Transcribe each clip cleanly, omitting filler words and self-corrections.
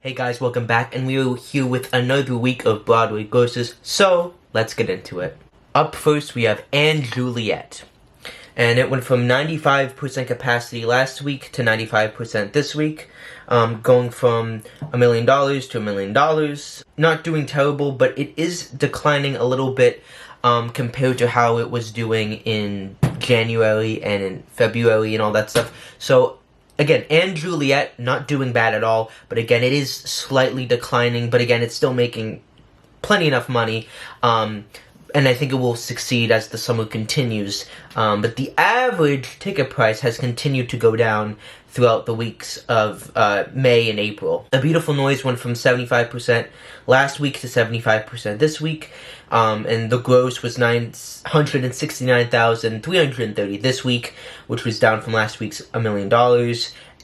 Hey guys, welcome back, and we are here with another week of Broadway grosses, so let's get into it. Up first, we have & Juliet, and it went from 95% capacity last week to 95% this week, going from $1 million to $1 million. Not doing terrible, but it is declining a little bit compared to how it was doing in January and in February and all that stuff. So again, & Juliet, not doing bad at all, but again, it is slightly declining, but again, it's still making plenty enough money, and I think it will succeed as the summer continues, but the average ticket price has continued to go down throughout the weeks of May and April. A Beautiful Noise went from 75% last week to 75% this week, and the gross was $969,330 this week, which was down from last week's $1 million.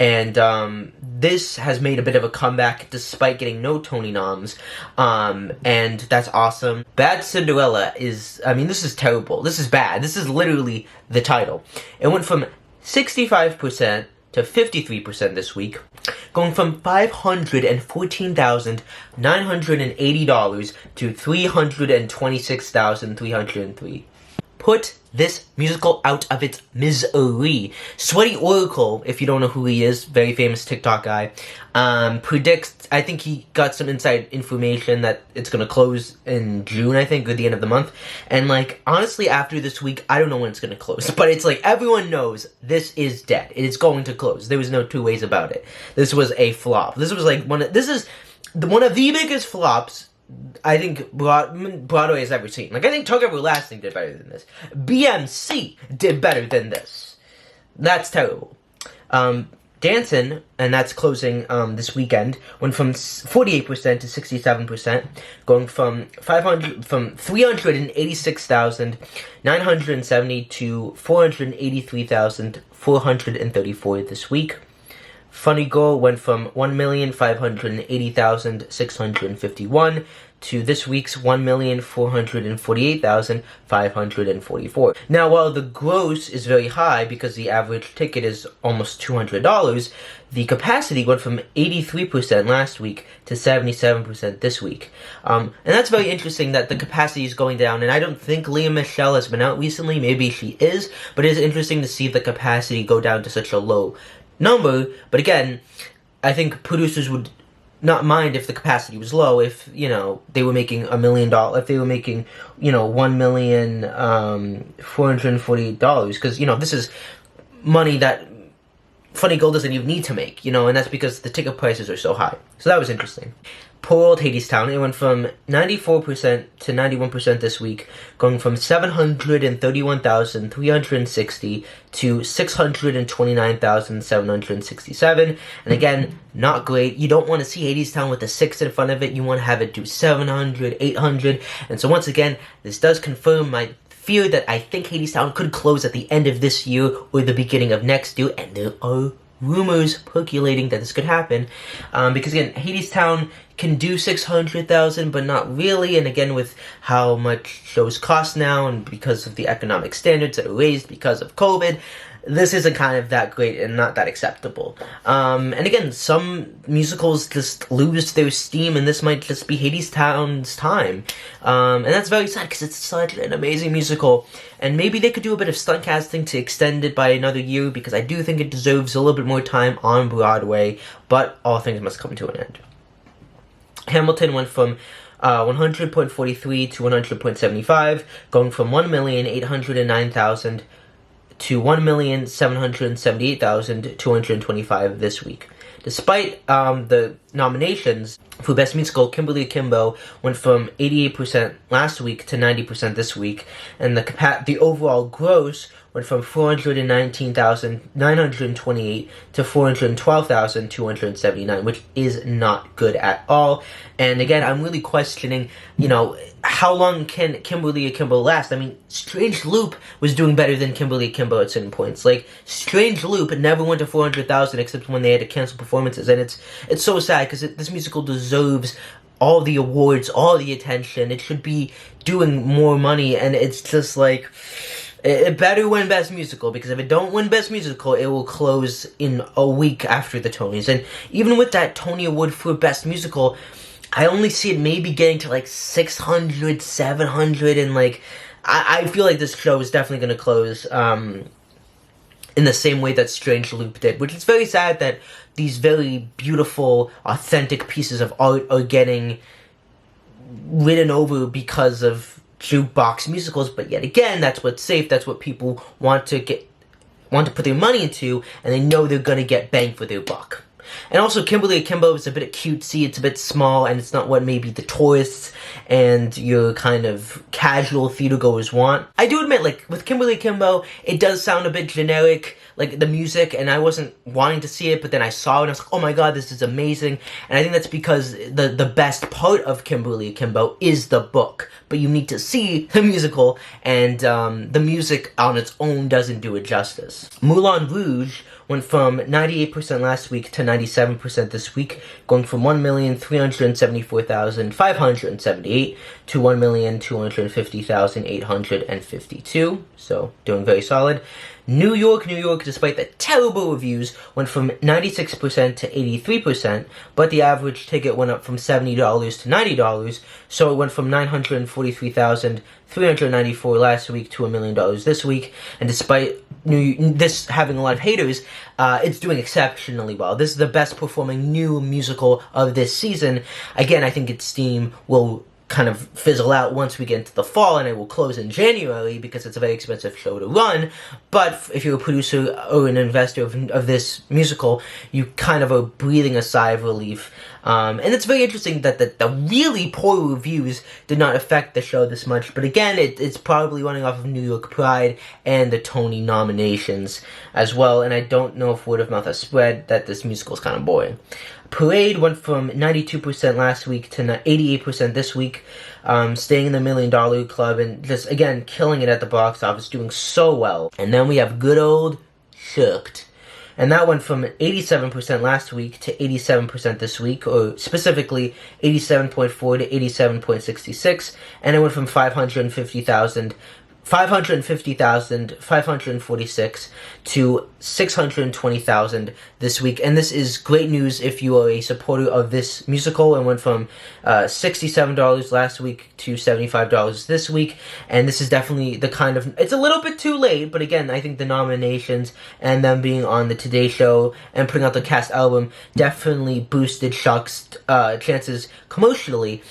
And this has made a bit of a comeback despite getting no Tony noms, and that's awesome. Bad Cinderella is, this is terrible. This is bad. This is literally the title. It went from 65% to 53% this week, going from $514,980 to $326,303. Put this musical out of its misery. Sweaty Oracle, if you don't know who he is, very famous TikTok guy, predicts, I think he got some inside information that it's gonna close in June, I think, or the end of the month. And like, honestly, after this week, I don't know when it's gonna close, but it's like, everyone knows this is dead. It is going to close. There was no two ways about it. This was a flop. This was like one of the biggest flops I think Broadway has ever seen. Like, I think Talk Everlasting did better than this. BMC did better than this. That's terrible. Dancin', and that's closing this weekend, went from 48% to 67%, going from $386,970 to $483,434 this week. Funny Girl went from $1,580,651 to this week's $1,448,544. Now, while the gross is very high because the average ticket is almost $200, the capacity went from 83% last week to 77% this week. And that's very interesting that the capacity is going down, and I don't think Lea Michele has been out recently. Maybe she is, but it is interesting to see the capacity go down to such a low number. But again, I think producers would not mind if the capacity was low, if, you know, they were making $1 million, if they were making, you know, $1,448,000, because, you know, this is money that Funny Girl doesn't even need to make, you know, and that's because the ticket prices are so high. So that was interesting. Poor old Hadestown, it went from 94% to 91% this week, going from $731,360 to $629,767. And again, not great. You don't want to see Hadestown with a 6 in front of it. You want to have it do 700, 800. And so once again, this does confirm my fear that I think Hadestown could close at the end of this year or the beginning of next year, and there are rumors percolating that this could happen, because again, Hadestown can do 600,000, but not really, and again, with how much shows cost now, and because of the economic standards that are raised because of COVID, this isn't kind of that great and not that acceptable. And again, some musicals just lose their steam, and this might just be Hadestown's time. And that's very sad because it's such an amazing musical. And maybe they could do a bit of stunt casting to extend it by another year, because I do think it deserves a little bit more time on Broadway, but all things must come to an end. Hamilton went from 100.43 to 100.75, going from 1,809,000 to 1,778,225 this week. Despite the nominations for Best Musical, Kimberly Akimbo went from 88% last week to 90% this week, and the overall gross went from $419,928 to $412,279, which is not good at all. And again, I'm really questioning, you know, how long can Kimberly Akimbo last? I mean, Strange Loop was doing better than Kimberly Akimbo at certain points. Like, Strange Loop never went to 400,000 except when they had to cancel performances, and it's so sad because this musical deserves all the awards, all the attention. It should be doing more money, and it's just like, It better win Best Musical, because if it don't win Best Musical, it will close in a week after the Tonys. And even with that Tony Award for Best Musical, I only see it maybe getting to like 600, 700, and like, I feel like this show is definitely going to close in the same way that Strange Loop did, which is very sad that these very beautiful, authentic pieces of art are getting ridden over because of jukebox musicals. But yet again, that's what's safe, that's what people want to put their money into, and they know they're gonna get bang for their buck. And also, Kimberly Akimbo is a bit cutesy, it's a bit small, and it's not what maybe the tourists and your kind of casual theater goers want. I do admit, like, with Kimberly Akimbo, it does sound a bit generic, like, the music, and I wasn't wanting to see it, but then I saw it, and I was like, oh my god, this is amazing. And I think that's because the best part of Kimberly Akimbo is the book, but you need to see the musical, and the music on its own doesn't do it justice. Moulin Rouge went from 98% last week to 97% this week, going from 1,374,578 to 1,250,852, so doing very solid. New York, despite the terrible reviews, went from 96% to 83%, but the average ticket went up from $70 to $90, so it went from 943,394 last week to $1 million this week. And despite this having a lot of haters, it's doing exceptionally well. This is the best performing new musical of this season. Again, I think its steam will kind of fizzle out once we get into the fall, and it will close in January because it's a very expensive show to run. But if you're a producer or an investor of this musical, you kind of are breathing a sigh of relief. And it's very interesting that the really poor reviews did not affect the show this much. But again, it's probably running off of New York pride and the Tony nominations as well. And I don't know if word of mouth has spread that this musical is kind of boring. Parade went from 92% last week to 88% this week, staying in the $1 million club and just, again, killing it at the box office, doing so well. And then we have good old Shucked. And that went from 87% last week to 87% this week, or specifically 87.4 to 87.66, and it went from 550,546 to 620,000 this week. And this is great news if you are a supporter of this musical, and went from $67 last week to $75 this week. And this is definitely the kind of, it's a little bit too late, but again, I think the nominations and them being on the Today Show and putting out the cast album definitely boosted Shucked's chances commercially.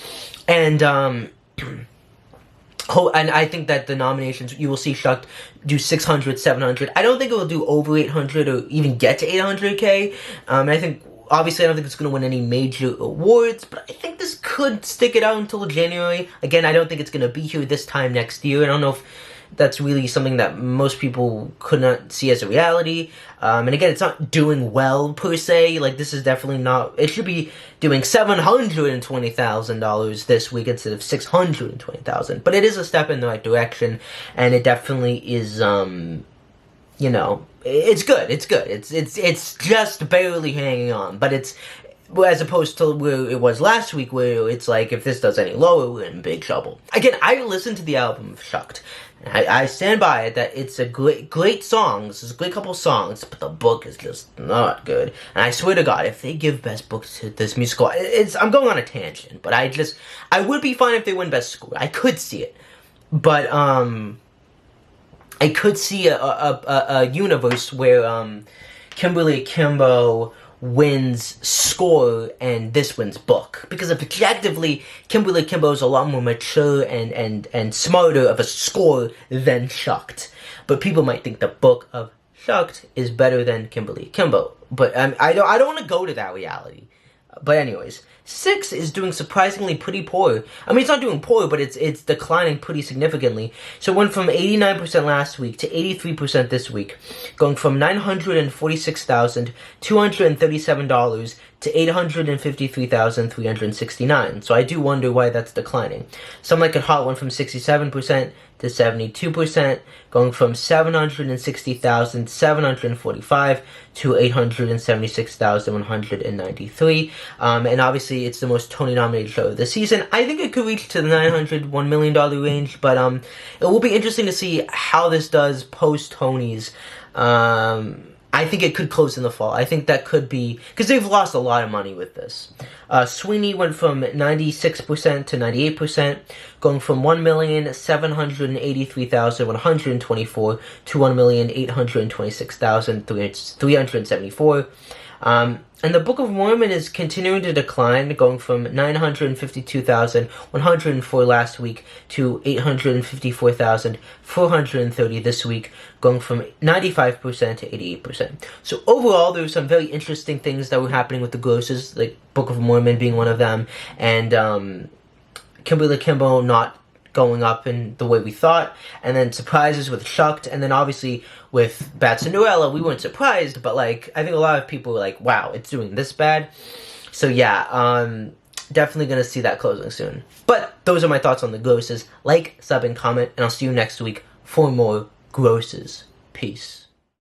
And and I think that the nominations, you will see Shucked do 600, 700. I don't think it will do over 800 or even get to 800K. And I think, obviously, I don't think it's going to win any major awards, but I think this could stick it out until January. Again, I don't think it's going to be here this time next year. I don't know if that's really something that most people could not see as a reality. And again, it's not doing well per se. Like, this is definitely not, it should be doing $720,000 this week instead of $620,000. But it is a step in the right direction, and it definitely is, you know, it's good. It's good. It's just barely hanging on, but it's, as opposed to where it was last week, where it's like, if this does any lower, we're in big trouble. Again, I listened to the album of Shucked. I stand by it that it's a great songs. It's a great couple songs, but the book is just not good. And I swear to God, if they give Best Book to this musical, I'm going on a tangent, but I would be fine if they win Best Score. I could see it, but I could see a universe where Kimberly Akimbo wins score and this wins book, because objectively Kimberly Akimbo is a lot more mature and smarter of a score than Shucked, but people might think the book of Shucked is better than Kimberly Akimbo, but I don't want to go to that reality. But anyways, 6 is doing surprisingly pretty poor. I mean, it's not doing poor, but it's declining pretty significantly. So it went from 89% last week to 83% this week, going from $946,237 to 853,369. So I do wonder why that's declining. Some Like It Hot went from 67% to 72%, going from 760,745 to 876,193. And obviously, it's the most Tony-nominated show of the season. I think it could reach to the $901 million range, but it will be interesting to see how this does post-Tonys. I think it could close in the fall. I think that could be, because they've lost a lot of money with this. Sweeney went from 96% to 98%, going from 1,783,124 to 1,826,374. And the Book of Mormon is continuing to decline, going from 952,104 last week to 854,430 this week, going from 95% to 88%. So overall, there were some very interesting things that were happening with the grosses, like Book of Mormon being one of them, and Kimberly Akimbo not going up in the way we thought, and then surprises with Shucked, and then obviously with Bad Cinderella, we weren't surprised, but like, I think a lot of people were like, wow, it's doing this bad. So yeah, definitely gonna see that closing soon. But those are my thoughts on the grosses. Like, sub, and comment, and I'll see you next week for more grosses. Peace.